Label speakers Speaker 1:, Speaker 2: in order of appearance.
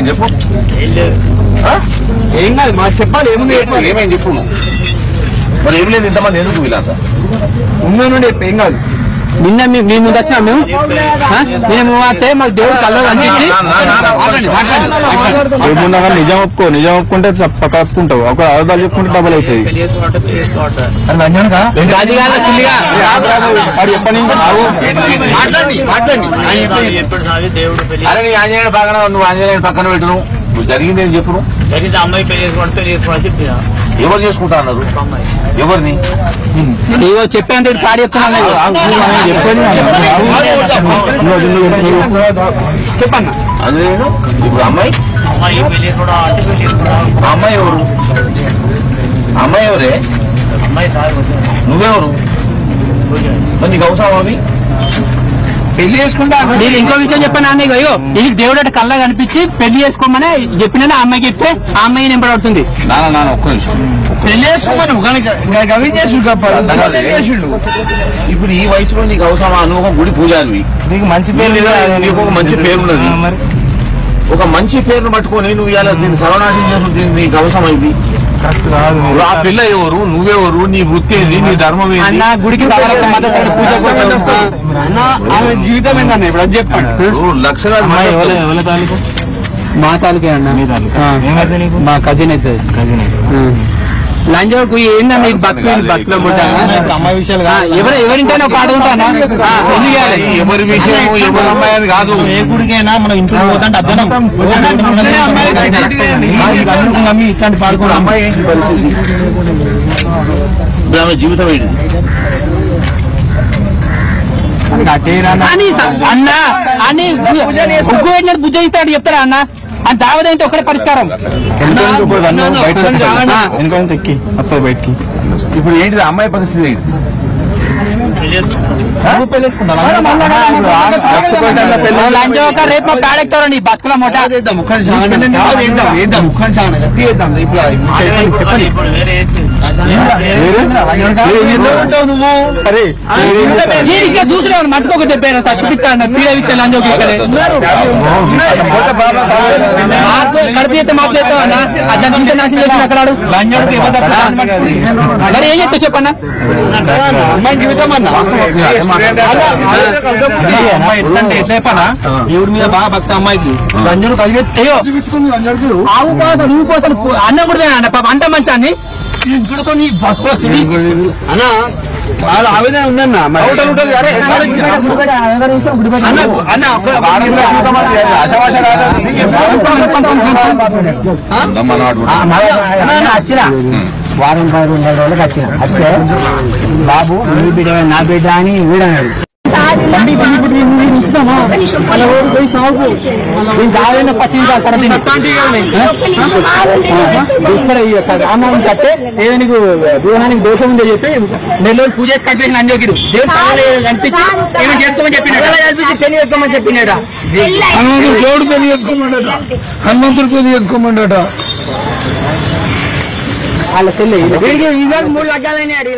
Speaker 1: చెప్పు ఏం కాదు మాకు చెప్పాలి ఏముంది ఏమేమి చెప్పు మరి ఏం లేదు ఇంతమంది ఎందుకు వీళ్ళంతా ఉన్నా నుండి ఏం కాదు
Speaker 2: నిన్న మేము ముందు వచ్చినా మేము వస్తే మాకు దేవుడు కళ్ళు కనిపించి నిజం ఒప్పుకుంటే పక్కుంటావు ఒక అర్థాలు చెప్పుకుంటే డబుల్ అవుతుంది
Speaker 1: అరే నీ ఆంజనేయుడు పక్కన నువ్వు ఆంజనేయుడు పక్కన పెట్టు నువ్వు జరిగింది ఏం చెప్పు
Speaker 3: అమ్మాయి పెళ్లి చేసుకుంటే చెప్పిన
Speaker 1: ఎవరు చేసుకుంటా అన్నారు ఎవరిని
Speaker 2: చెప్పేంత పాడి
Speaker 1: చెప్పన్నా అదే ఇప్పుడు అమ్మాయి అమ్మాయి ఎవరు అమ్మాయి ఎవరే నువ్వెవరు మరి నీకు అవసరం అవి
Speaker 2: పెళ్లి చేసుకుంటా నేను ఇంకో విషయం చెప్పాను అన్నయ్య అయ్యో ఇది దేవుడు అంటే కళ్ళ కనిపించి పెళ్లి చేసుకోమని చెప్పినా ఆ అమ్మాయికి చెప్తే ఆ అమ్మాయి నింపడుతుంది
Speaker 1: ఒక్క నిమిషం
Speaker 2: పెళ్లి చేసుకోమని
Speaker 1: ఇప్పుడు ఈ వయసులో నీకు అవసరమా నువ్వు ఒక గుడి పూజారివి
Speaker 2: నీకు మంచి పేరు
Speaker 1: నీకు ఒక మంచి పేరు ఉన్నది ఒక మంచి పేరును పట్టుకొని నువ్వు ఇలా దీన్ని సర్వనాశం చేస్తుంది నీకు అవసరం అయింది ఆ పిల్ల ఎవరు నువ్వెవరు నీ వృత్తి ఏంది నీ ధర్మం ఏంటి
Speaker 2: గుడికి ఆమె జీవితం ఏందన్న ఇప్పుడు అది చెప్పండి
Speaker 1: లక్షలాది
Speaker 2: మా తాలూకే అన్న మా కజిన్ అవుతుంది లంజోకు ఏందన్న ఇది బతుకులో అమ్మాయి విషయాలు ఎవరింటైనా పాడుకుంటానా
Speaker 1: ఎవరి విషయం ఎవరి అమ్మాయి అని కాదు
Speaker 2: ఏ గుడికైనా మనం ఇంట్లో పోతుంటే ఇట్లాంటి పాడుకోవడం
Speaker 1: అమ్మాయి ఏంటి పరిస్థితి ఆమె జీవితం ఏంటి
Speaker 2: అన్న అని బుజ్జ ఇస్తాడు చెప్తారా అన్న అని దావదంటే ఒకటే పరిష్కారం
Speaker 1: ఎక్కి వస్తుంది బయటికి ఇప్పుడు ఏంటిది అమ్మాయి పరిస్థితి ఏంటి
Speaker 2: రేపు పేడెక్తారు నీ బతుకుల మొట్ట చూసినా మర్చిపోక చెప్పాను చూపిస్తాను పీడ లంజోకి కడుపు చేస్తే మాట్లాడతావు అన్న అదంతా నాశనం చేసిన అక్కడ మరి ఏం చెప్తావు చెప్పన్నా
Speaker 1: అమ్మాయి జీవితం అన్న
Speaker 2: చెప్పనా దేవుడి మీద బాగా భక్తి అమ్మాయికి లంజోడు కలిగేయో ఆవు కోసం నువ్వు కోసం అన్నం కూడా అన్న పాప అంత మంచి అన్ని
Speaker 1: అన్న వాళ్ళ ఆవేదన ఉందన్న
Speaker 2: వారం 10 రోజులకు వచ్చిన అయితే బాబు నీ బిడ్డ నా బిడ్డ అని వీడన్నాడు కట్టే నీకు దూరానికి దోషం ఉందో చెప్పి నెల్లూరు పూజ చేసి కట్టేసిన అంజోగిరు కనిపించి ఏమైనా చేసుకోమని చెప్పినాడు శని చేసుకోమని చెప్పినాడు
Speaker 1: దేవుడు పెళ్లి చేసుకోమండట హనుమంతుడు పెళ్లి చేసుకోమండట
Speaker 2: వాళ్ళ చెల్లి 3 లక్షలని అడిగి